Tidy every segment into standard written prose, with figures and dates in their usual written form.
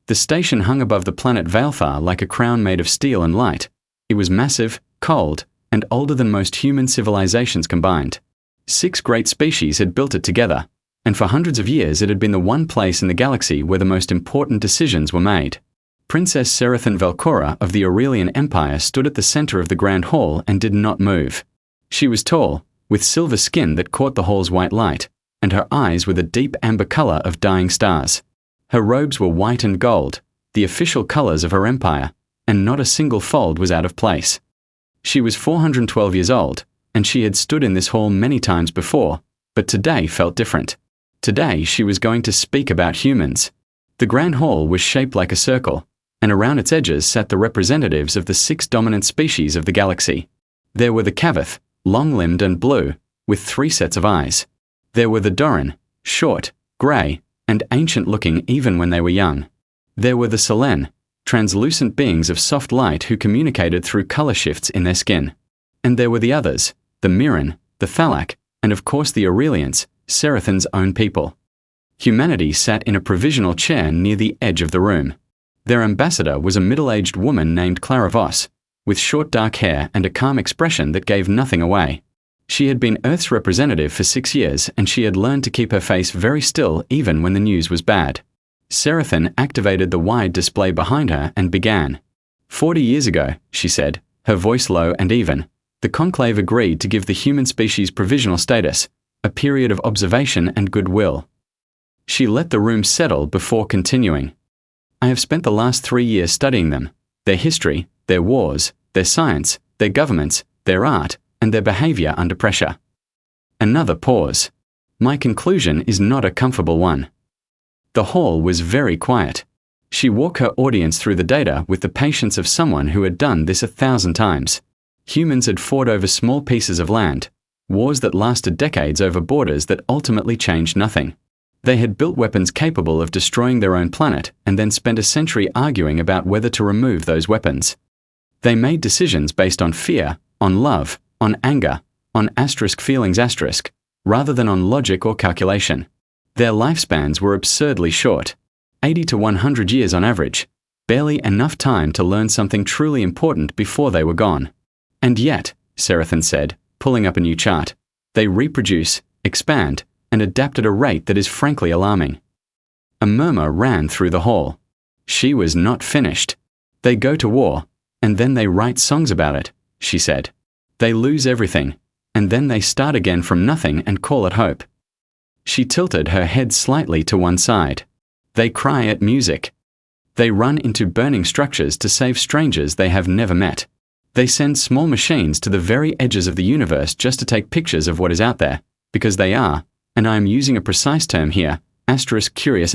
The station hung above the planet Valthar like a crown made of steel and light. It was massive, cold, and older than most human civilizations combined. 6 great species had built it together, and for hundreds of years it had been the one place in the galaxy where the most important decisions were made. Princess Serathan Velcora of the Aurelian Empire stood at the center of the Grand Hall and did not move. She was tall, with silver skin that caught the hall's white light, and her eyes were the deep amber color of dying stars. Her robes were white and gold, the official colors of her empire, and not a single fold was out of place. She was 412 years old, and she had stood in this hall many times before, but today felt different. Today she was going to speak about humans. The Grand Hall was shaped like a circle, and around its edges sat the representatives of the 6 dominant species of the galaxy. There were the Cavath, long-limbed and blue, with 3 sets of eyes. There were the Doran, short, grey, and ancient-looking even when they were young. There were the Selen, translucent beings of soft light who communicated through color shifts in their skin. And there were the others, the Mirren, the Thalak, and of course the Aurelians, Serathan's own people. Humanity sat in a provisional chair near the edge of the room. Their ambassador was a middle-aged woman named Clara Voss, with short dark hair and a calm expression that gave nothing away. She had been Earth's representative for 6 years, and she had learned to keep her face very still even when the news was bad. Serathan activated the wide display behind her and began. 40 years ago, she said, her voice low and even, the conclave agreed to give the human species provisional status, a period of observation and goodwill. She let the room settle before continuing. I have spent the last 3 years studying them, their history, their wars, their science, their governments, their art, and their behavior under pressure. Another pause. My conclusion is not a comfortable one. The hall was very quiet. She walked her audience through the data with the patience of someone who had done this 1,000 times. Humans had fought over small pieces of land, wars that lasted decades over borders that ultimately changed nothing. They had built weapons capable of destroying their own planet and then spent a century arguing about whether to remove those weapons. They made decisions based on fear, on love, on anger, on feelings, rather than on logic or calculation. Their lifespans were absurdly short, 80 to 100 years on average, barely enough time to learn something truly important before they were gone. And yet, Serathan said, pulling up a new chart, they reproduce, expand, and adapt at a rate that is frankly alarming. A murmur ran through the hall. She was not finished. They go to war, and then they write songs about it, she said. They lose everything, and then they start again from nothing and call it hope. She tilted her head slightly to one side. They cry at music. They run into burning structures to save strangers they have never met. They send small machines to the very edges of the universe just to take pictures of what is out there, because they are, and I am using a precise term here, curious.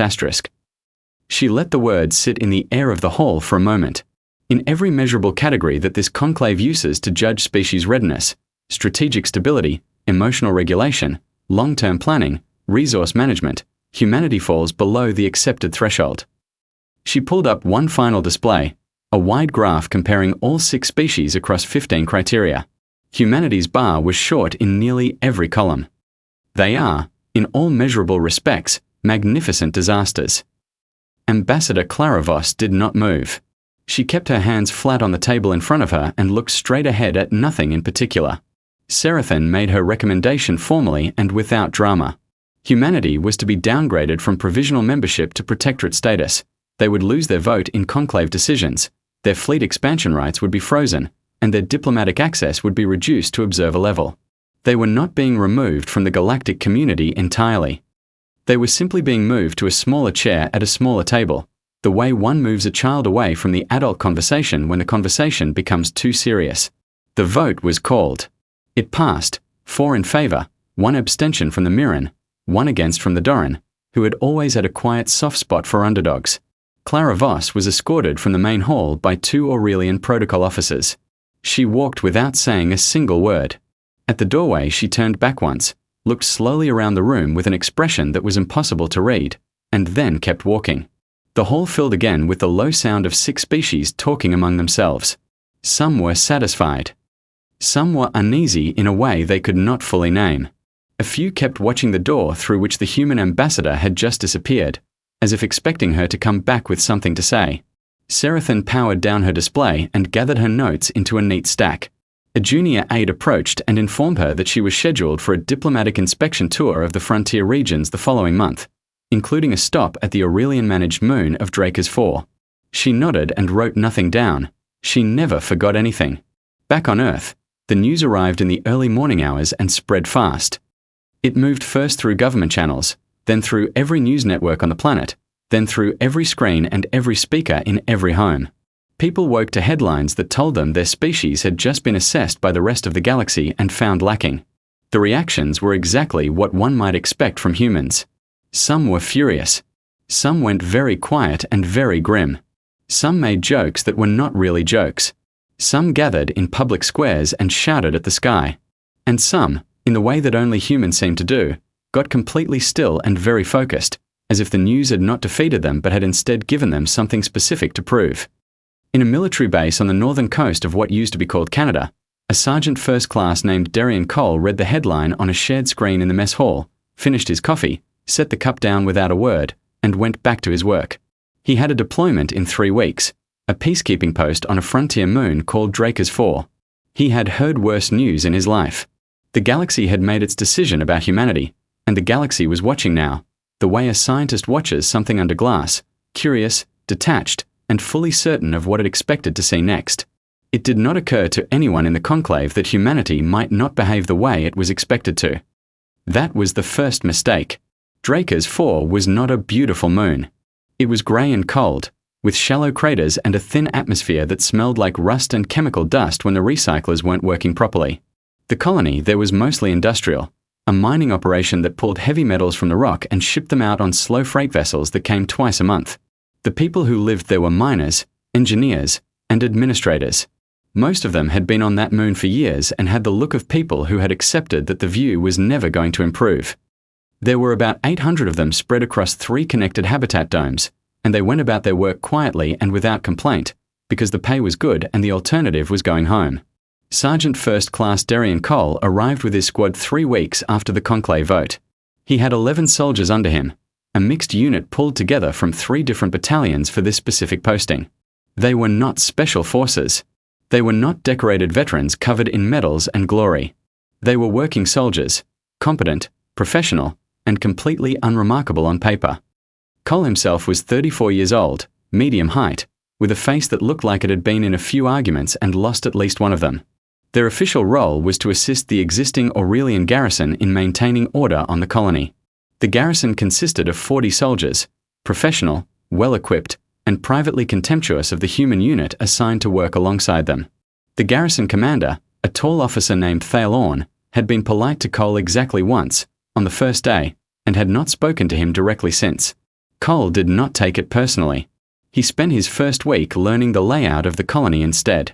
She let the words sit in the air of the hall for a moment. In every measurable category that this conclave uses to judge species readiness, strategic stability, emotional regulation, long-term planning, resource management, humanity falls below the accepted threshold. She pulled up one final display, a wide graph comparing all 6 species across 15 criteria. Humanity's bar was short in nearly every column. They are, in all measurable respects, magnificent disasters. Ambassador Clara Voss did not move. She kept her hands flat on the table in front of her and looked straight ahead at nothing in particular. Serathan made her recommendation formally and without drama. Humanity was to be downgraded from provisional membership to protectorate status. They would lose their vote in conclave decisions, their fleet expansion rights would be frozen, and their diplomatic access would be reduced to observer level. They were not being removed from the galactic community entirely. They were simply being moved to a smaller chair at a smaller table, the way one moves a child away from the adult conversation when the conversation becomes too serious. The vote was called. It passed, 4 in favor, 1 abstention from the Mirren, 1 against from the Doran, who had always had a quiet soft spot for underdogs. Clara Voss was escorted from the main hall by 2 Aurelian protocol officers. She walked without saying a single word. At the doorway she turned back once, looked slowly around the room with an expression that was impossible to read, and then kept walking. The hall filled again with the low sound of 6 species talking among themselves. Some were satisfied. Some were uneasy in a way they could not fully name. A few kept watching the door through which the human ambassador had just disappeared, as if expecting her to come back with something to say. Serathan powered down her display and gathered her notes into a neat stack. A junior aide approached and informed her that she was scheduled for a diplomatic inspection tour of the frontier regions the following month, including a stop at the Aurelian-managed moon of Draker's 4. She nodded and wrote nothing down. She never forgot anything. Back on Earth, the news arrived in the early morning hours and spread fast. It moved first through government channels, then through every news network on the planet, then through every screen and every speaker in every home. People woke to headlines that told them their species had just been assessed by the rest of the galaxy and found lacking. The reactions were exactly what one might expect from humans. Some were furious. Some went very quiet and very grim. Some made jokes that were not really jokes. Some gathered in public squares and shouted at the sky. And some, in the way that only humans seem to do, got completely still and very focused, as if the news had not defeated them but had instead given them something specific to prove. In a military base on the northern coast of what used to be called Canada, a sergeant first class named Darian Cole read the headline on a shared screen in the mess hall, finished his coffee, set the cup down without a word, and went back to his work. He had a deployment in 3 weeks, a peacekeeping post on a frontier moon called Draker's 4. He had heard worse news in his life. The galaxy had made its decision about humanity, and the galaxy was watching now, the way a scientist watches something under glass, curious, detached, and fully certain of what it expected to see next. It did not occur to anyone in the conclave that humanity might not behave the way it was expected to. That was the first mistake. Draker's 4 was not a beautiful moon. It was grey and cold, with shallow craters and a thin atmosphere that smelled like rust and chemical dust when the recyclers weren't working properly. The colony there was mostly industrial, a mining operation that pulled heavy metals from the rock and shipped them out on slow freight vessels that came twice a month. The people who lived there were miners, engineers, and administrators. Most of them had been on that moon for years and had the look of people who had accepted that the view was never going to improve. There were about 800 of them spread across 3 connected habitat domes, and they went about their work quietly and without complaint, because the pay was good and the alternative was going home. Sergeant First Class Darian Cole arrived with his squad 3 weeks after the conclave vote. He had 11 soldiers under him, a mixed unit pulled together from 3 different battalions for this specific posting. They were not special forces. They were not decorated veterans covered in medals and glory. They were working soldiers, competent, professional, and completely unremarkable on paper. Cole himself was 34 years old, medium height, with a face that looked like it had been in a few arguments and lost at least one of them. Their official role was to assist the existing Aurelian garrison in maintaining order on the colony. The garrison consisted of 40 soldiers, professional, well-equipped, and privately contemptuous of the human unit assigned to work alongside them. The garrison commander, a tall officer named Thale Orn, had been polite to Cole exactly once, on the first day, and had not spoken to him directly since. Cole did not take it personally. He spent his first week learning the layout of the colony instead.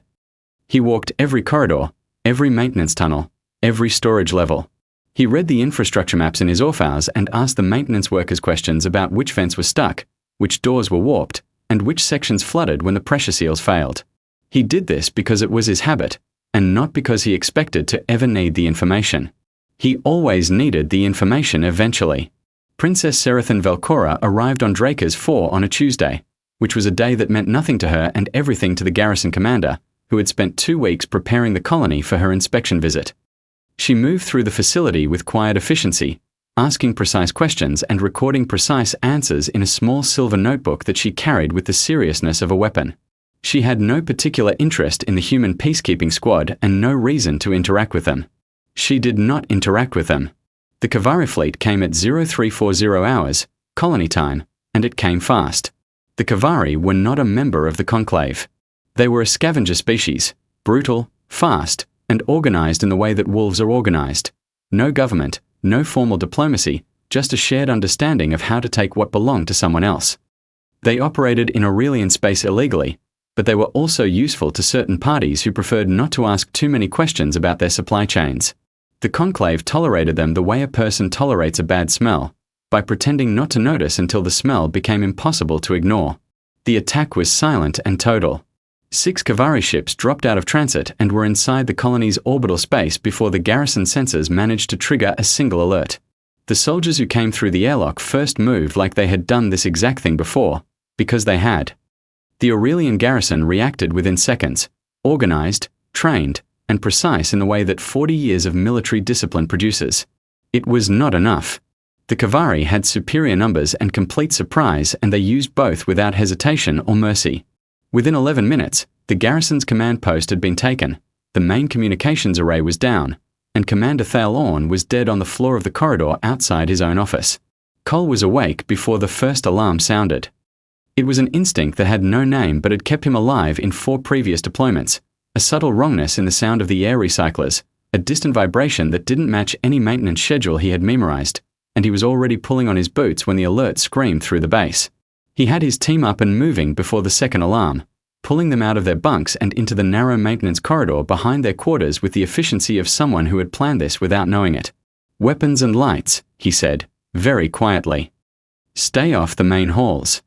He walked every corridor, every maintenance tunnel, every storage level. He read the infrastructure maps in his Orphaus and asked the maintenance workers questions about which vents were stuck, which doors were warped, and which sections flooded when the pressure seals failed. He did this because it was his habit, and not because he expected to ever need the information. He always needed the information eventually. Princess Serathan Velcora arrived on Draker's 4 on a Tuesday, which was a day that meant nothing to her and everything to the garrison commander, who had spent 2 weeks preparing the colony for her inspection visit. She moved through the facility with quiet efficiency, asking precise questions and recording precise answers in a small silver notebook that she carried with the seriousness of a weapon. She had no particular interest in the human peacekeeping squad and no reason to interact with them. She did not interact with them. The Kavari fleet came at 0340 hours, colony time, and it came fast. The Kavari were not a member of the conclave. They were a scavenger species, brutal, fast, and organized in the way that wolves are organized. No government, no formal diplomacy, just a shared understanding of how to take what belonged to someone else. They operated in Aurelian space illegally, but they were also useful to certain parties who preferred not to ask too many questions about their supply chains. The conclave tolerated them the way a person tolerates a bad smell, by pretending not to notice until the smell became impossible to ignore. The attack was silent and total. 6 Kavari ships dropped out of transit and were inside the colony's orbital space before the garrison sensors managed to trigger a single alert. The soldiers who came through the airlock first moved like they had done this exact thing before, because they had. The Aurelian garrison reacted within seconds, organized, trained, and precise in the way that 40 years of military discipline produces. It was not enough. The Kavari had superior numbers and complete surprise, and they used both without hesitation or mercy. Within 11 minutes, the garrison's command post had been taken, the main communications array was down, and Commander Thale Orn was dead on the floor of the corridor outside his own office. Cole was awake before the first alarm sounded. It was an instinct that had no name but had kept him alive in 4 previous deployments, a subtle wrongness in the sound of the air recyclers, a distant vibration that didn't match any maintenance schedule he had memorized, and he was already pulling on his boots when the alert screamed through the base. He had his team up and moving before the second alarm, pulling them out of their bunks and into the narrow maintenance corridor behind their quarters with the efficiency of someone who had planned this without knowing it. "Weapons and lights," he said, very quietly. "Stay off the main halls."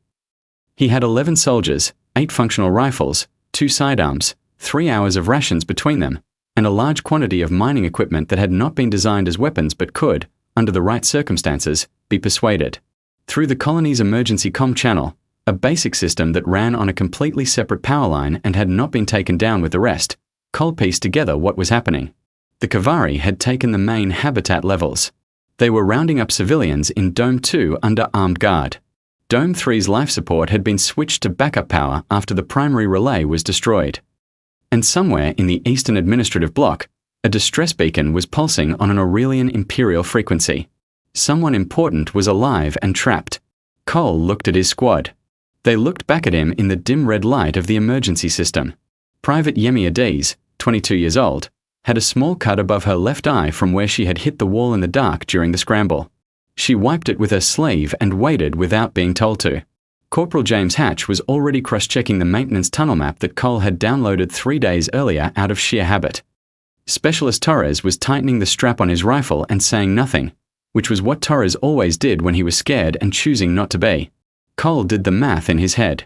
He had 11 soldiers, 8 functional rifles, 2 sidearms, 3 hours of rations between them, and a large quantity of mining equipment that had not been designed as weapons but could, under the right circumstances, be persuaded. Through the colony's emergency comm channel, a basic system that ran on a completely separate power line and had not been taken down with the rest, Cole pieced together what was happening. The Kavari had taken the main habitat levels. They were rounding up civilians in Dome 2 under armed guard. Dome 3's life support had been switched to backup power after the primary relay was destroyed. And somewhere in the Eastern Administrative Block, a distress beacon was pulsing on an Aurelian Imperial frequency. Someone important was alive and trapped. Cole looked at his squad. They looked back at him in the dim red light of the emergency system. Private Yemi Adiz, 22 years old, had a small cut above her left eye from where she had hit the wall in the dark during the scramble. She wiped it with her sleeve and waited without being told to. Corporal James Hatch was already cross-checking the maintenance tunnel map that Cole had downloaded 3 days earlier out of sheer habit. Specialist Torres was tightening the strap on his rifle and saying nothing, which was what Torres always did when he was scared and choosing not to be. Cole did the math in his head.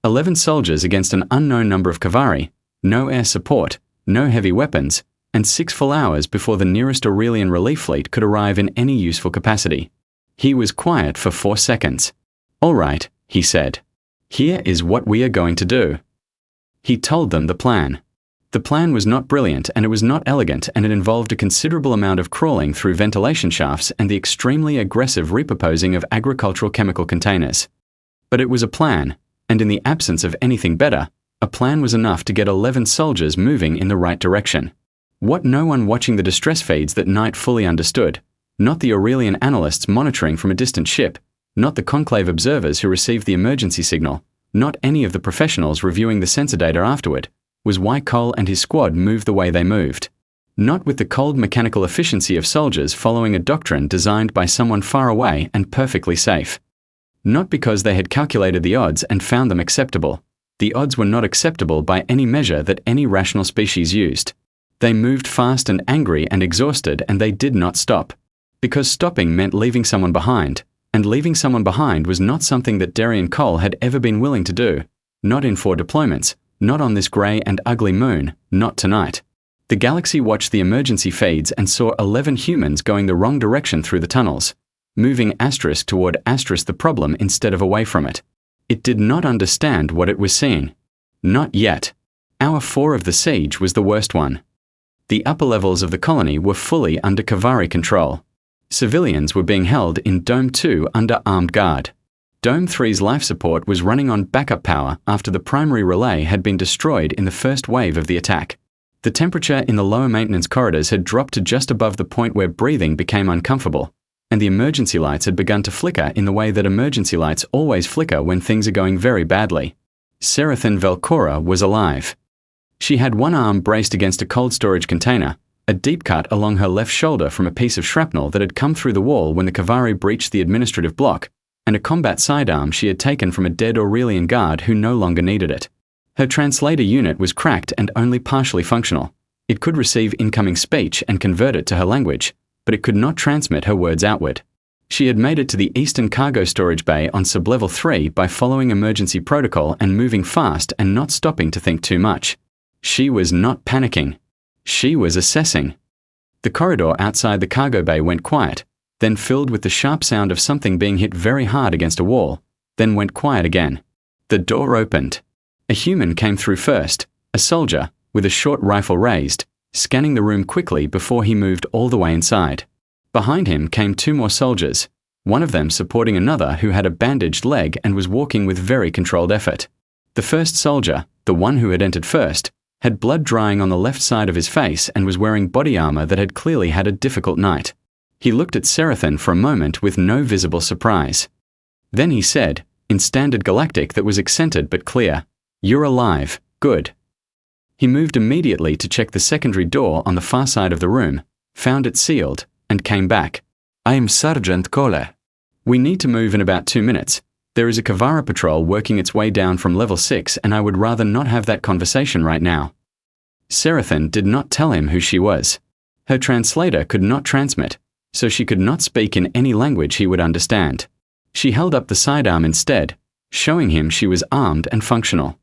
11 soldiers against an unknown number of Kavari, no air support, no heavy weapons, and 6 full hours before the nearest Aurelian relief fleet could arrive in any useful capacity. He was quiet for 4 seconds. "All right," he said. "Here is what we are going to do." He told them the plan. The plan was not brilliant and it was not elegant, and it involved a considerable amount of crawling through ventilation shafts and the extremely aggressive repurposing of agricultural chemical containers. But it was a plan, and in the absence of anything better, a plan was enough to get 11 soldiers moving in the right direction. What no one watching the distress feeds that night fully understood, not the Aurelian analysts monitoring from a distant ship, not the conclave observers who received the emergency signal, not any of the professionals reviewing the sensor data afterward, was why Cole and his squad moved the way they moved. Not with the cold mechanical efficiency of soldiers following a doctrine designed by someone far away and perfectly safe. Not because they had calculated the odds and found them acceptable. The odds were not acceptable by any measure that any rational species used. They moved fast and angry and exhausted, and they did not stop. Because stopping meant leaving someone behind, and leaving someone behind was not something that Darian Cole had ever been willing to do. Not in 4 deployments, not on this grey and ugly moon, not tonight. The galaxy watched the emergency feeds and saw 11 humans going the wrong direction through the tunnels, moving asterisk toward asterisk the problem instead of away from it. It did not understand what it was seeing. Not yet. Hour 4 of the siege was the worst one. The upper levels of the colony were fully under Kavari control. Civilians were being held in Dome 2 under armed guard. Dome 3's life support was running on backup power after the primary relay had been destroyed in the first wave of the attack. The temperature in the lower maintenance corridors had dropped to just above the point where breathing became uncomfortable, and the emergency lights had begun to flicker in the way that emergency lights always flicker when things are going very badly. Serathin Velcora was alive. She had one arm braced against a cold storage container, a deep cut along her left shoulder from a piece of shrapnel that had come through the wall when the Kavari breached the administrative block, and a combat sidearm she had taken from a dead Aurelian guard who no longer needed it. Her translator unit was cracked and only partially functional. It could receive incoming speech and convert it to her language, but it could not transmit her words outward. She had made it to the eastern cargo storage bay on sublevel 3 by following emergency protocol and moving fast and not stopping to think too much. She was not panicking. She was assessing. The corridor outside the cargo bay went quiet, then filled with the sharp sound of something being hit very hard against a wall, then went quiet again. The door opened. A human came through first, a soldier, with a short rifle raised, scanning the room quickly before he moved all the way inside. Behind him came two more soldiers, one of them supporting another who had a bandaged leg and was walking with very controlled effort. The first soldier, the one who had entered first, had blood drying on the left side of his face and was wearing body armor that had clearly had a difficult night. He looked at Serathan for a moment with no visible surprise. Then he said, in standard Galactic that was accented but clear, "You're alive, good." He moved immediately to check the secondary door on the far side of the room, found it sealed, and came back. "I am Sergeant Cole. We need to move in about 2 minutes. There is a Kavara patrol working its way down from level 6 and I would rather not have that conversation right now." Serathan did not tell him who she was. Her translator could not transmit, so she could not speak in any language he would understand. She held up the sidearm instead, showing him she was armed and functional.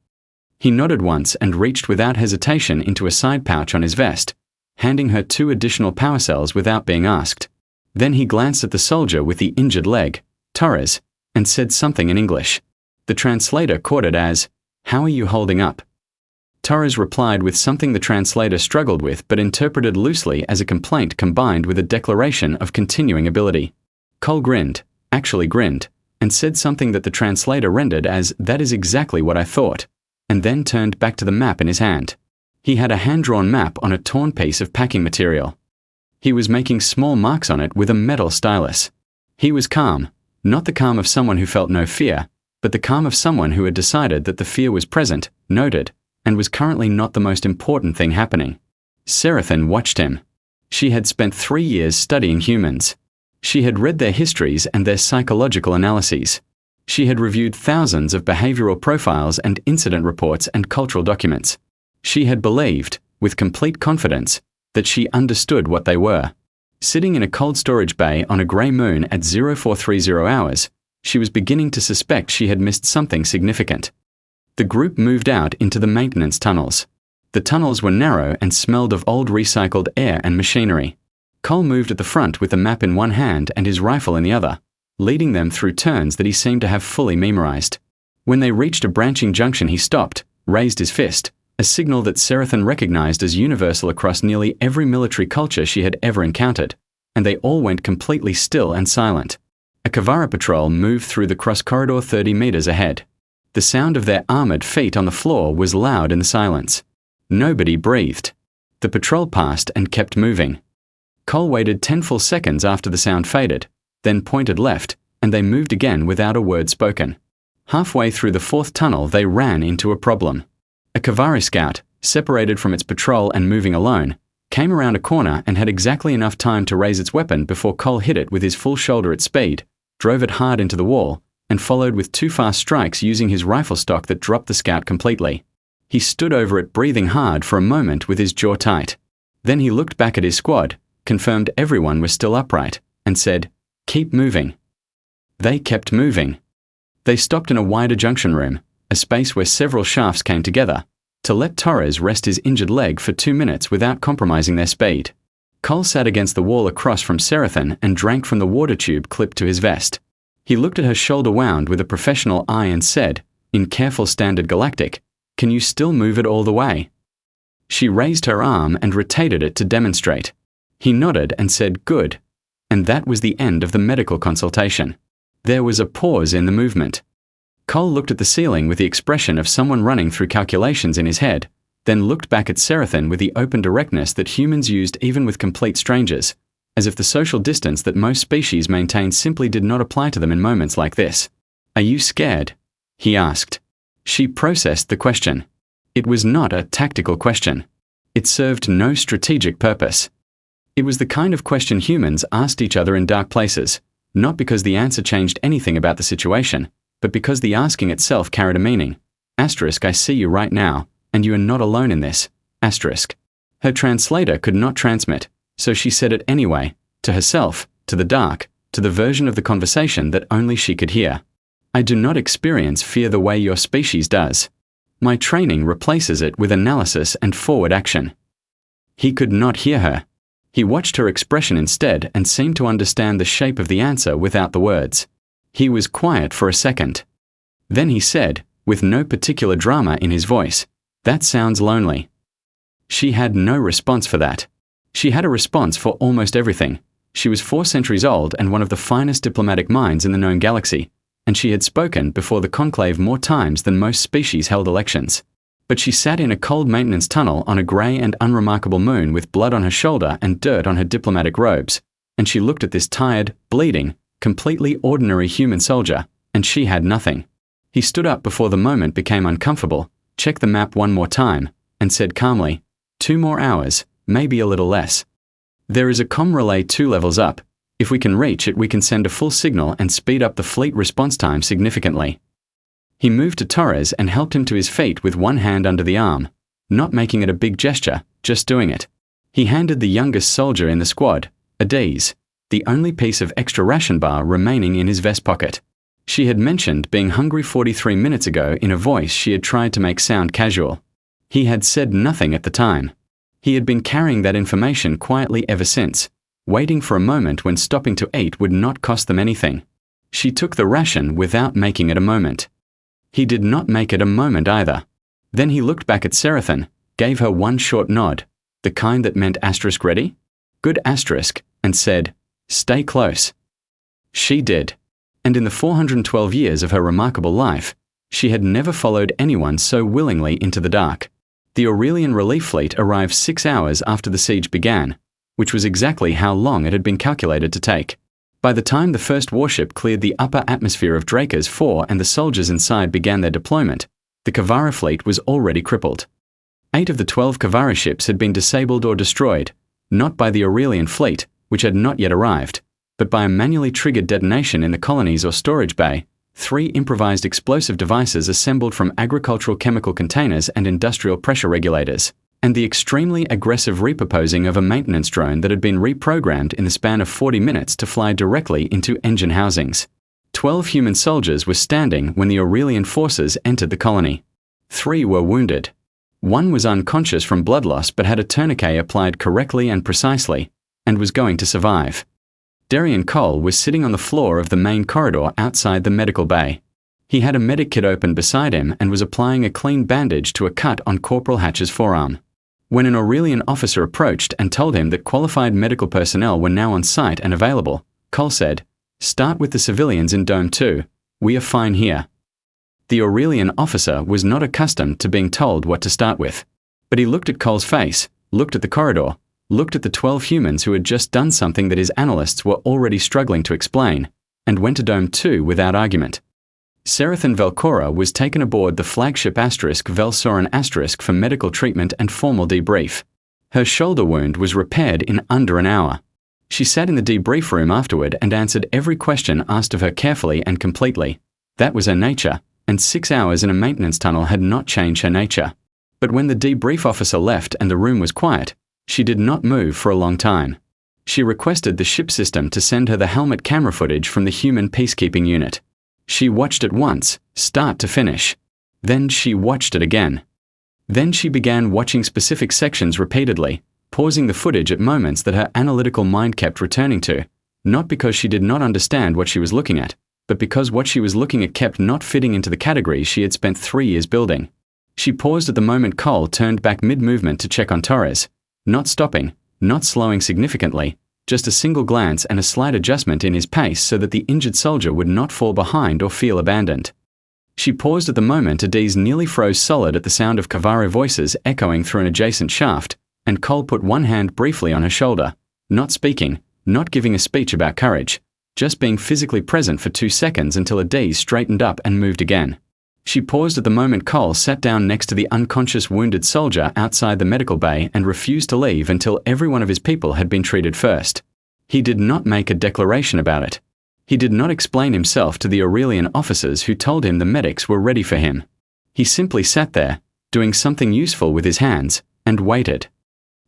He nodded once and reached without hesitation into a side pouch on his vest, handing her 2 additional power cells without being asked. Then he glanced at the soldier with the injured leg, Torres, and said something in English. The translator caught it as, "How are you holding up?" Torres replied with something the translator struggled with but interpreted loosely as a complaint combined with a declaration of continuing ability. Cole grinned, actually grinned, and said something that the translator rendered as, "That is exactly what I thought," and then turned back to the map in his hand. He had a hand-drawn map on a torn piece of packing material. He was making small marks on it with a metal stylus. He was calm, not the calm of someone who felt no fear, but the calm of someone who had decided that the fear was present, noted, and was currently not the most important thing happening. Serathan watched him. She had spent 3 years studying humans. She had read their histories and their psychological analyses. She had reviewed thousands of behavioral profiles and incident reports and cultural documents. She had believed, with complete confidence, that she understood what they were. Sitting in a cold storage bay on a grey moon at 0430 hours, she was beginning to suspect she had missed something significant. The group moved out into the maintenance tunnels. The tunnels were narrow and smelled of old recycled air and machinery. Cole moved at the front with the map in one hand and his rifle in the other, leading them through turns that he seemed to have fully memorized. When they reached a branching junction he stopped, raised his fist, a signal that Serathan recognized as universal across nearly every military culture she had ever encountered, and they all went completely still and silent. A Kavara patrol moved through the cross corridor 30 meters ahead. The sound of their armored feet on the floor was loud in the silence. Nobody breathed. The patrol passed and kept moving. Cole waited 10 full seconds after the sound faded, then pointed left, and they moved again without a word spoken. Halfway through the 4th tunnel they ran into a problem. A Kavari scout, separated from its patrol and moving alone, came around a corner and had exactly enough time to raise its weapon before Cole hit it with his full shoulder at speed, drove it hard into the wall, and followed with 2 fast strikes using his rifle stock that dropped the scout completely. He stood over it breathing hard for a moment with his jaw tight. Then he looked back at his squad, confirmed everyone was still upright, and said, "Keep moving." They kept moving. They stopped in a wider junction room, a space where several shafts came together, to let Torres rest his injured leg for 2 minutes without compromising their speed. Cole sat against the wall across from Serathan and drank from the water tube clipped to his vest. He looked at her shoulder wound with a professional eye and said, in careful standard Galactic, "Can you still move it all the way?" She raised her arm and rotated it to demonstrate. He nodded and said, "Good." And that was the end of the medical consultation. There was a pause in the movement. Cole looked at the ceiling with the expression of someone running through calculations in his head, then looked back at Serathan with the open directness that humans used even with complete strangers, as if the social distance that most species maintain simply did not apply to them in moments like this. "Are you scared?" he asked. She processed the question. It was not a tactical question. It served no strategic purpose. It was the kind of question humans asked each other in dark places, not because the answer changed anything about the situation, but because the asking itself carried a meaning. Asterisk, I see you right now, and you are not alone in this. Asterisk. Her translator could not transmit, so she said it anyway, to herself, to the dark, to the version of the conversation that only she could hear. I do not experience fear the way your species does. My training replaces it with analysis and forward action. He could not hear her. He watched her expression instead and seemed to understand the shape of the answer without the words. He was quiet for a second. Then he said, with no particular drama in his voice, "That sounds lonely." She had no response for that. She had a response for almost everything. She was 4 centuries old and one of the finest diplomatic minds in the known galaxy, and she had spoken before the conclave more times than most species held elections. But she sat in a cold maintenance tunnel on a grey and unremarkable moon with blood on her shoulder and dirt on her diplomatic robes, and she looked at this tired, bleeding, completely ordinary human soldier, and she had nothing. He stood up before the moment became uncomfortable, checked the map one more time, and said calmly, 2 more hours, maybe a little less. There is a comm relay 2 levels up. If we can reach it, we can send a full signal and speed up the fleet response time significantly. He moved to Torres and helped him to his feet with one hand under the arm, not making it a big gesture, just doing it. He handed the youngest soldier in the squad, Adiz, the only piece of extra ration bar remaining in his vest pocket. She had mentioned being hungry 43 minutes ago in a voice she had tried to make sound casual. He had said nothing at the time. He had been carrying that information quietly ever since, waiting for a moment when stopping to eat would not cost them anything. She took the ration without making it a moment. He did not make it a moment either. Then he looked back at Serathan, gave her one short nod, the kind that meant asterisk ready? Good asterisk, and said, "Stay close." She did. And in the 412 years of her remarkable life, she had never followed anyone so willingly into the dark. The Aurelian relief fleet arrived 6 hours after the siege began, which was exactly how long it had been calculated to take. By the time the first warship cleared the upper atmosphere of Draker's 4 and the soldiers inside began their deployment, the Kavara fleet was already crippled. 8 of the 12 Kavara ships had been disabled or destroyed, not by the Aurelian fleet, which had not yet arrived, but by a manually triggered detonation in the colonies or storage bay, 3 improvised explosive devices assembled from agricultural chemical containers and industrial pressure regulators, and the extremely aggressive repurposing of a maintenance drone that had been reprogrammed in the span of 40 minutes to fly directly into engine housings. 12 human soldiers were standing when the Aurelian forces entered the colony. 3 were wounded. 1 was unconscious from blood loss but had a tourniquet applied correctly and precisely, and was going to survive. Darian Cole was sitting on the floor of the main corridor outside the medical bay. He had a medic kit open beside him and was applying a clean bandage to a cut on Corporal Hatch's forearm. When an Aurelian officer approached and told him that qualified medical personnel were now on site and available, Cole said, "Start with the civilians in Dome 2. We are fine here." The Aurelian officer was not accustomed to being told what to start with. But he looked at Cole's face, looked at the corridor, looked at the 12 humans who had just done something that his analysts were already struggling to explain, and went to Dome 2 without argument. Serathan Velcora was taken aboard the flagship Velsoran for medical treatment and formal debrief. Her shoulder wound was repaired in under an hour. She sat in the debrief room afterward and answered every question asked of her carefully and completely. That was her nature, and 6 hours in a maintenance tunnel had not changed her nature. But when the debrief officer left and the room was quiet, she did not move for a long time. She requested the ship system to send her the helmet camera footage from the human peacekeeping unit. She watched it once, start to finish. Then she watched it again. Then she began watching specific sections repeatedly, pausing the footage at moments that her analytical mind kept returning to, not because she did not understand what she was looking at, but because what she was looking at kept not fitting into the categories she had spent 3 years building. She paused at the moment Cole turned back mid-movement to check on Torres, not stopping, not slowing significantly, just a single glance and a slight adjustment in his pace so that the injured soldier would not fall behind or feel abandoned. She paused at the moment Adiz nearly froze solid at the sound of Kavara voices echoing through an adjacent shaft, and Cole put one hand briefly on her shoulder, not speaking, not giving a speech about courage, just being physically present for 2 seconds until Adiz straightened up and moved again. She paused at the moment Cole sat down next to the unconscious wounded soldier outside the medical bay and refused to leave until every one of his people had been treated first. He did not make a declaration about it. He did not explain himself to the Aurelian officers who told him the medics were ready for him. He simply sat there, doing something useful with his hands, and waited.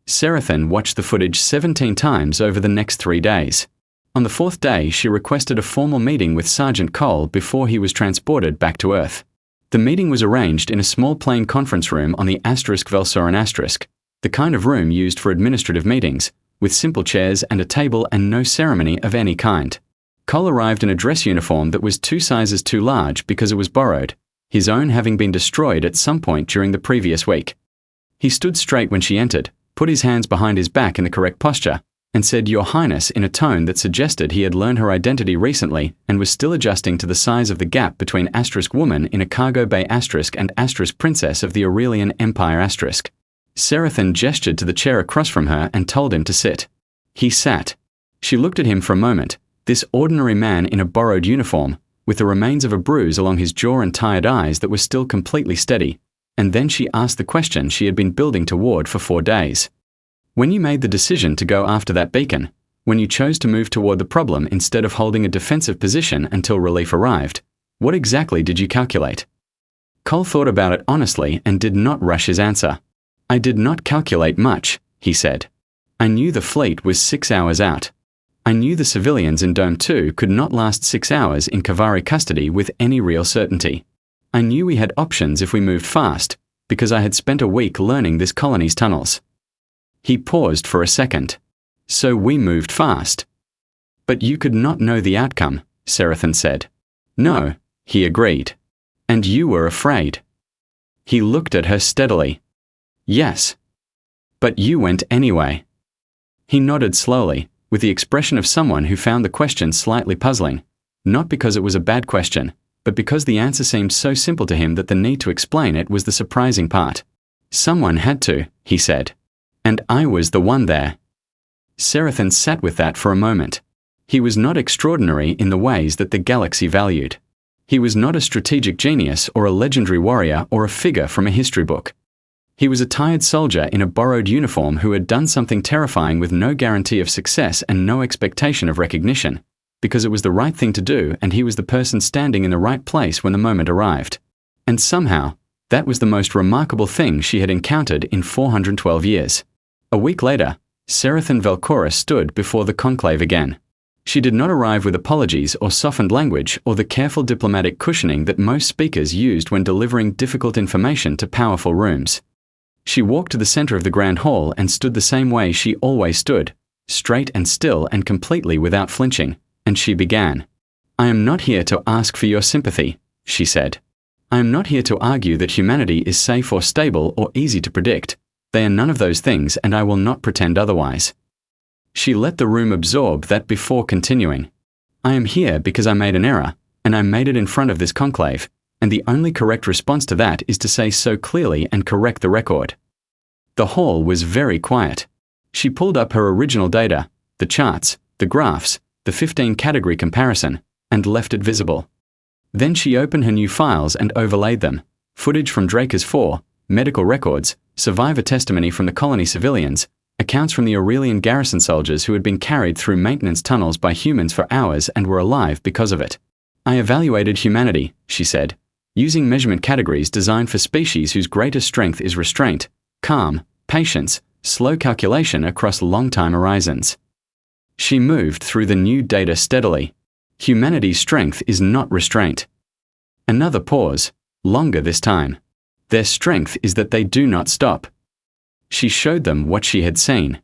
Serathan watched the footage 17 times over the next 3 days. On the 4th day, she requested a formal meeting with Sergeant Cole before he was transported back to Earth. The meeting was arranged in a small plane conference room on the Velsoran, the kind of room used for administrative meetings, with simple chairs and a table and no ceremony of any kind. Cole arrived in a dress uniform that was 2 sizes too large because it was borrowed, his own having been destroyed at some point during the previous week. He stood straight when she entered, put his hands behind his back in the correct posture, and said "Your Highness" in a tone that suggested he had learned her identity recently and was still adjusting to the size of the gap between *woman in a cargo bay and *princess of the Aurelian Empire*. Serathan gestured to the chair across from her and told him to sit. He sat. She looked at him for a moment, this ordinary man in a borrowed uniform, with the remains of a bruise along his jaw and tired eyes that were still completely steady, and then she asked the question she had been building toward for 4 days. When you made the decision to go after that beacon, when you chose to move toward the problem instead of holding a defensive position until relief arrived, what exactly did you calculate? Cole thought about it honestly and did not rush his answer. I did not calculate much, he said. I knew the fleet was 6 hours out. I knew the civilians in Dome 2 could not last 6 hours in Kavari custody with any real certainty. I knew we had options if we moved fast, because I had spent a week learning this colony's tunnels. He paused for a second. So we moved fast. But you could not know the outcome, Serathan said. No, he agreed. And you were afraid. He looked at her steadily. Yes. But you went anyway. He nodded slowly, with the expression of someone who found the question slightly puzzling, not because it was a bad question, but because the answer seemed so simple to him that the need to explain it was the surprising part. Someone had to, he said. And I was the one there. Serathan sat with that for a moment. He was not extraordinary in the ways that the galaxy valued. He was not a strategic genius or a legendary warrior or a figure from a history book. He was a tired soldier in a borrowed uniform who had done something terrifying with no guarantee of success and no expectation of recognition, because it was the right thing to do and he was the person standing in the right place when the moment arrived. And somehow, that was the most remarkable thing she had encountered in 412 years. A week later, Serathan Velcora stood before the conclave again. She did not arrive with apologies or softened language or the careful diplomatic cushioning that most speakers used when delivering difficult information to powerful rooms. She walked to the center of the grand hall and stood the same way she always stood, straight and still and completely without flinching, and she began. I am not here to ask for your sympathy, she said. I am not here to argue that humanity is safe or stable or easy to predict. They are none of those things and I will not pretend otherwise. She let the room absorb that before continuing. I am here because I made an error, and I made it in front of this conclave, and the only correct response to that is to say so clearly and correct the record. The hall was very quiet. She pulled up her original data, the charts, the graphs, the 15-category comparison, and left it visible. Then she opened her new files and overlaid them, footage from Draker's 4, medical records, survivor testimony from the colony civilians, accounts from the Aurelian garrison soldiers who had been carried through maintenance tunnels by humans for hours and were alive because of it. I evaluated humanity, she said, using measurement categories designed for species whose greatest strength is restraint, calm, patience, slow calculation across long time horizons. She moved through the new data steadily. Humanity's strength is not restraint. Another pause, longer this time. Their strength is that they do not stop. She showed them what she had seen.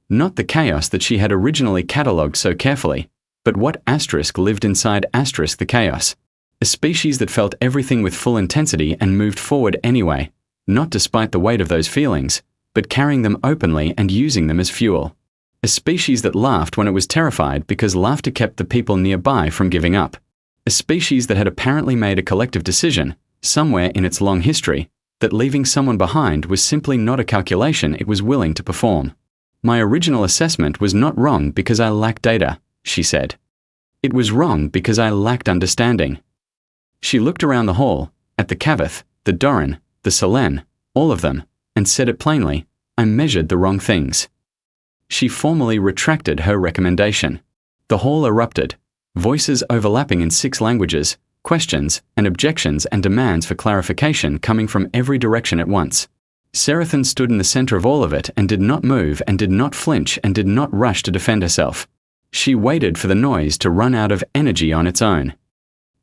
Not the chaos that she had originally catalogued so carefully, but what asterisk lived inside asterisk the chaos. A species that felt everything with full intensity and moved forward anyway, not despite the weight of those feelings, but carrying them openly and using them as fuel. A species that laughed when it was terrified because laughter kept the people nearby from giving up. A species that had apparently made a collective decision, somewhere in its long history, that leaving someone behind was simply not a calculation it was willing to perform. My original assessment was not wrong because I lacked data, she said. It was wrong because I lacked understanding. She looked around the hall, at the Cavath, the Doran, the Selen, all of them, and said it plainly, I measured the wrong things. She formally retracted her recommendation. The hall erupted, voices overlapping in 6 languages, questions and objections and demands for clarification coming from every direction at once. Serathan stood in the center of all of it and did not move and did not flinch and did not rush to defend herself. She waited for the noise to run out of energy on its own.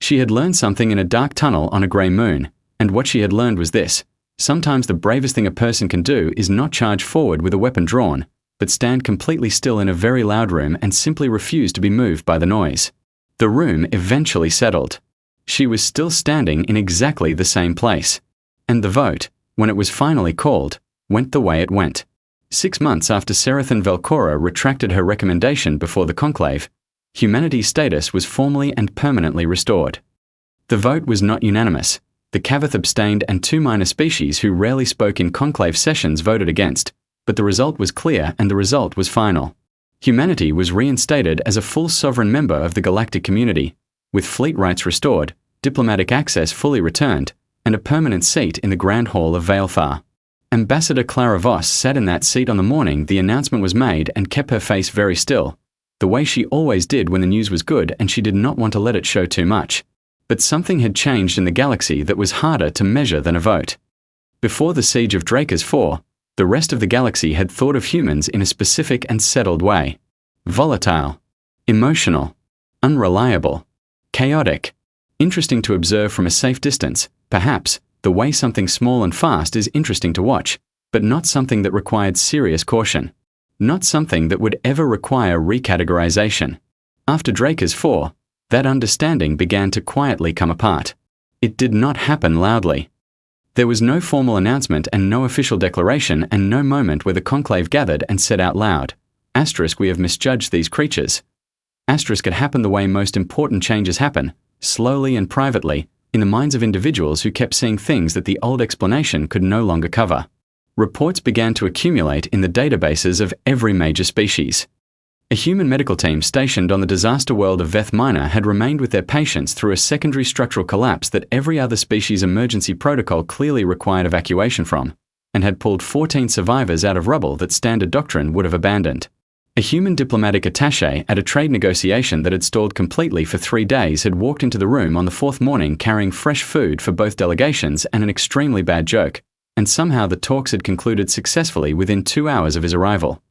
She had learned something in a dark tunnel on a grey moon, and what she had learned was this: sometimes the bravest thing a person can do is not charge forward with a weapon drawn, but stand completely still in a very loud room and simply refuse to be moved by the noise. The room eventually settled. She was still standing in exactly the same place. And the vote, when it was finally called, went the way it went. 6 months after Serathan Velcora retracted her recommendation before the conclave, humanity's status was formally and permanently restored. The vote was not unanimous. The Kavath abstained and 2 minor species who rarely spoke in conclave sessions voted against, but the result was clear and the result was final. Humanity was reinstated as a full sovereign member of the galactic community, with fleet rights restored, diplomatic access fully returned, and a permanent seat in the Grand Hall of Vailthar. Ambassador Clara Voss sat in that seat on the morning the announcement was made and kept her face very still, the way she always did when the news was good, and she did not want to let it show too much. But something had changed in the galaxy that was harder to measure than a vote. Before the siege of Draker's 4, the rest of the galaxy had thought of humans in a specific and settled way. Volatile, emotional, unreliable, chaotic, interesting to observe from a safe distance, perhaps, the way something small and fast is interesting to watch, but not something that required serious caution. Not something that would ever require recategorization. After Draker's 4, that understanding began to quietly come apart. It did not happen loudly. There was no formal announcement and no official declaration and no moment where the conclave gathered and said out loud, *, we have misjudged these creatures. *, it happened the way most important changes happen, slowly and privately, in the minds of individuals who kept seeing things that the old explanation could no longer cover. Reports began to accumulate in the databases of every major species. A human medical team stationed on the disaster world of Veth Minor had remained with their patients through a secondary structural collapse that every other species' emergency protocol clearly required evacuation from, and had pulled 14 survivors out of rubble that standard doctrine would have abandoned. A human diplomatic attaché at a trade negotiation that had stalled completely for 3 days had walked into the room on the 4th morning carrying fresh food for both delegations and an extremely bad joke, and somehow the talks had concluded successfully within 2 hours of his arrival.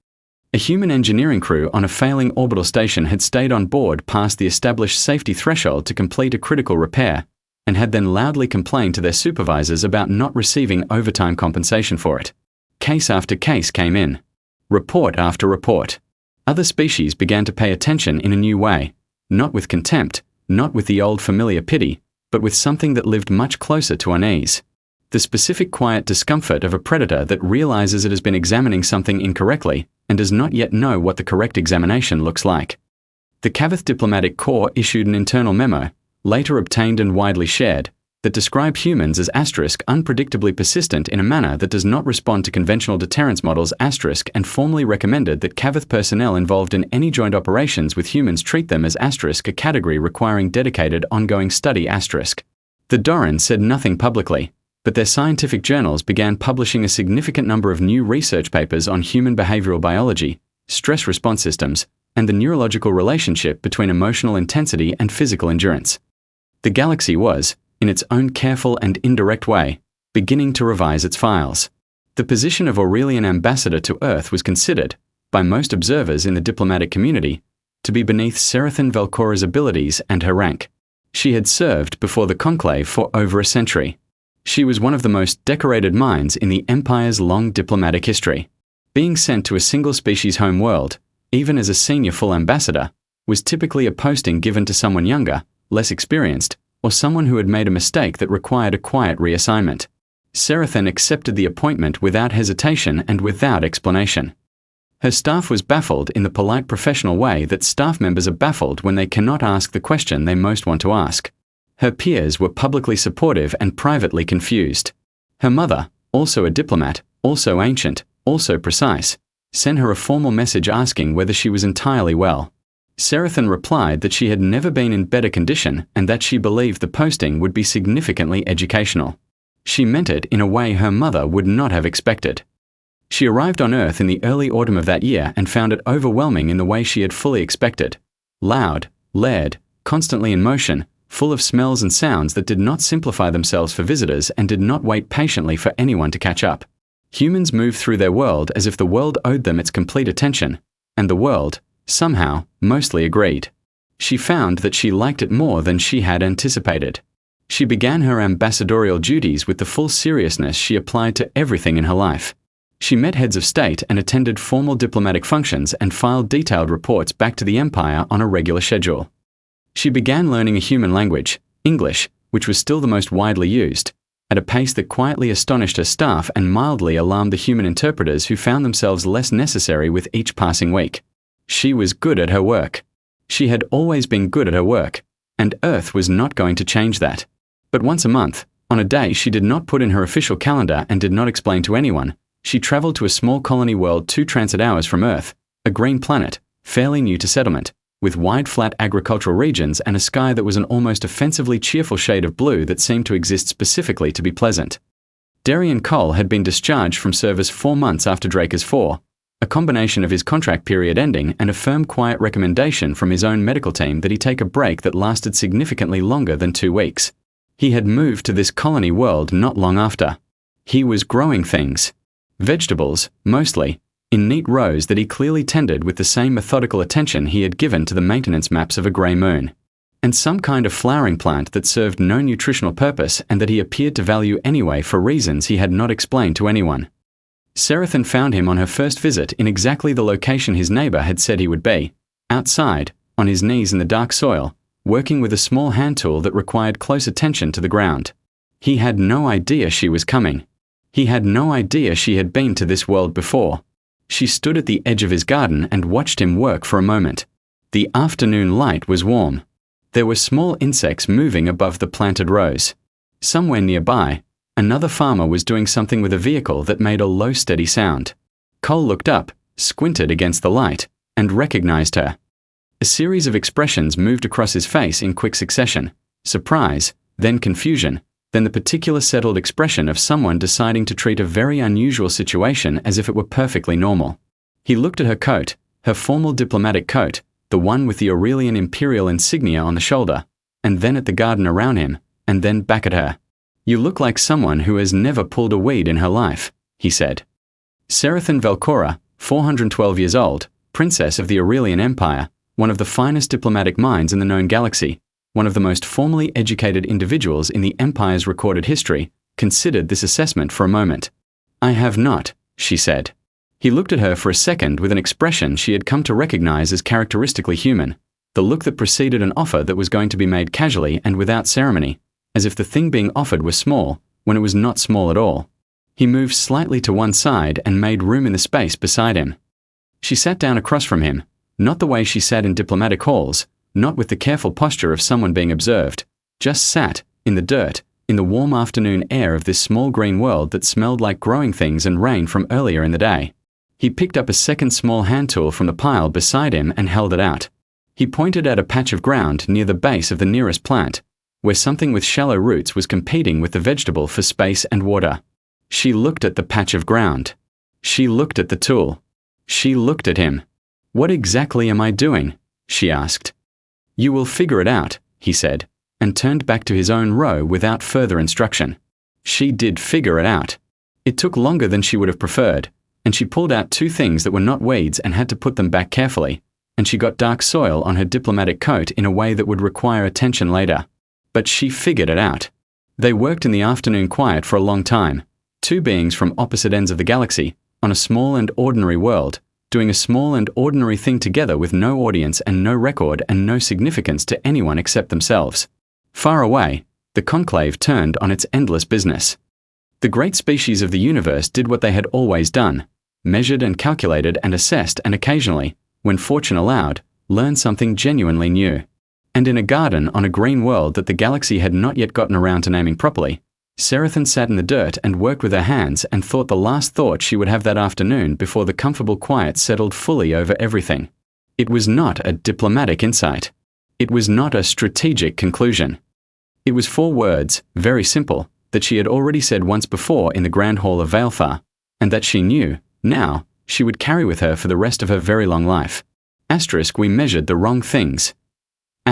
A human engineering crew on a failing orbital station had stayed on board past the established safety threshold to complete a critical repair, and had then loudly complained to their supervisors about not receiving overtime compensation for it. Case after case came in. Report after report. Other species began to pay attention in a new way, not with contempt, not with the old familiar pity, but with something that lived much closer to unease. The specific quiet discomfort of a predator that realizes it has been examining something incorrectly and does not yet know what the correct examination looks like. The Kavath Diplomatic Corps issued an internal memo, later obtained and widely shared, that described humans as *, unpredictably persistent in a manner that does not respond to conventional deterrence models *, and formally recommended that Kavath personnel involved in any joint operations with humans treat them as *, a category requiring dedicated ongoing study *. The Doran said nothing publicly, but their scientific journals began publishing a significant number of new research papers on human behavioral biology, stress response systems, and the neurological relationship between emotional intensity and physical endurance. The galaxy was, in its own careful and indirect way, beginning to revise its files. The position of Aurelian ambassador to Earth was considered, by most observers in the diplomatic community, to be beneath Serathan Velcora's abilities and her rank. She had served before the conclave for over a century. She was one of the most decorated minds in the Empire's long diplomatic history. Being sent to a single species home world, even as a senior full ambassador, was typically a posting given to someone younger, less experienced, or someone who had made a mistake that required a quiet reassignment. Serathan accepted the appointment without hesitation and without explanation. Her staff was baffled in the polite professional way that staff members are baffled when they cannot ask the question they most want to ask. Her peers were publicly supportive and privately confused. Her mother, also a diplomat, also ancient, also precise, sent her a formal message asking whether she was entirely well. Serathan replied that she had never been in better condition and that she believed the posting would be significantly educational. She meant it in a way her mother would not have expected. She arrived on Earth in the early autumn of that year and found it overwhelming in the way she had fully expected. Loud, layered, constantly in motion, full of smells and sounds that did not simplify themselves for visitors and did not wait patiently for anyone to catch up. Humans moved through their world as if the world owed them its complete attention, and the world, somehow, mostly agreed. She found that she liked it more than she had anticipated. She began her ambassadorial duties with the full seriousness she applied to everything in her life. She met heads of state and attended formal diplomatic functions and filed detailed reports back to the Empire on a regular schedule. She began learning a human language, English, which was still the most widely used, at a pace that quietly astonished her staff and mildly alarmed the human interpreters who found themselves less necessary with each passing week. She was good at her work. She had always been good at her work, and Earth was not going to change that. But once a month, on a day she did not put in her official calendar and did not explain to anyone, she traveled to a small colony world 2 transit hours from Earth, a green planet, fairly new to settlement, with wide flat agricultural regions and a sky that was an almost offensively cheerful shade of blue that seemed to exist specifically to be pleasant. Darian Cole had been discharged from service 4 months after Draker's 4, a combination of his contract period ending and a firm quiet recommendation from his own medical team that he take a break that lasted significantly longer than 2 weeks. He had moved to this colony world not long after. He was growing things. Vegetables, mostly, in neat rows that he clearly tended with the same methodical attention he had given to the maintenance maps of a grey moon. And some kind of flowering plant that served no nutritional purpose and that he appeared to value anyway for reasons he had not explained to anyone. Serathan found him on her first visit in exactly the location his neighbour had said he would be, outside, on his knees in the dark soil, working with a small hand tool that required close attention to the ground. He had no idea she was coming. He had no idea she had been to this world before. She stood at the edge of his garden and watched him work for a moment. The afternoon light was warm. There were small insects moving above the planted rows. Somewhere nearby, another farmer was doing something with a vehicle that made a low, steady sound. Cole looked up, squinted against the light, and recognized her. A series of expressions moved across his face in quick succession: surprise, then confusion, then the particular settled expression of someone deciding to treat a very unusual situation as if it were perfectly normal. He looked at her coat, her formal diplomatic coat, the one with the Aurelian imperial insignia on the shoulder, and then at the garden around him, and then back at her. "You look like someone who has never pulled a weed in her life," he said. Serathan Velcora, 412 years old, princess of the Aurelian Empire, one of the finest diplomatic minds in the known galaxy, one of the most formally educated individuals in the Empire's recorded history, considered this assessment for a moment. "I have not," she said. He looked at her for a second with an expression she had come to recognize as characteristically human, the look that preceded an offer that was going to be made casually and without ceremony, as if the thing being offered was small, when it was not small at all. He moved slightly to one side and made room in the space beside him. She sat down across from him, not the way she sat in diplomatic halls, not with the careful posture of someone being observed, just sat, in the dirt, in the warm afternoon air of this small green world that smelled like growing things and rain from earlier in the day. He picked up a second small hand tool from the pile beside him and held it out. He pointed at a patch of ground near the base of the nearest plant, where something with shallow roots was competing with the vegetable for space and water. She looked at the patch of ground. She looked at the tool. She looked at him. "What exactly am I doing?" she asked. "You will figure it out," he said, and turned back to his own row without further instruction. She did figure it out. It took longer than she would have preferred, and she pulled out 2 things that were not weeds and had to put them back carefully, and she got dark soil on her diplomatic coat in a way that would require attention later. But she figured it out. They worked in the afternoon quiet for a long time, 2 beings from opposite ends of the galaxy, on a small and ordinary world, doing a small and ordinary thing together with no audience and no record and no significance to anyone except themselves. Far away, the conclave turned on its endless business. The great species of the universe did what they had always done, measured and calculated and assessed, and occasionally, when fortune allowed, learned something genuinely new. And in a garden on a green world that the galaxy had not yet gotten around to naming properly, Serathan sat in the dirt and worked with her hands and thought the last thought she would have that afternoon before the comfortable quiet settled fully over everything. It was not a diplomatic insight. It was not a strategic conclusion. It was 4 words, very simple, that she had already said once before in the Grand Hall of Valfar, and that she knew, now, she would carry with her for the rest of her very long life. *We measured the wrong things. *.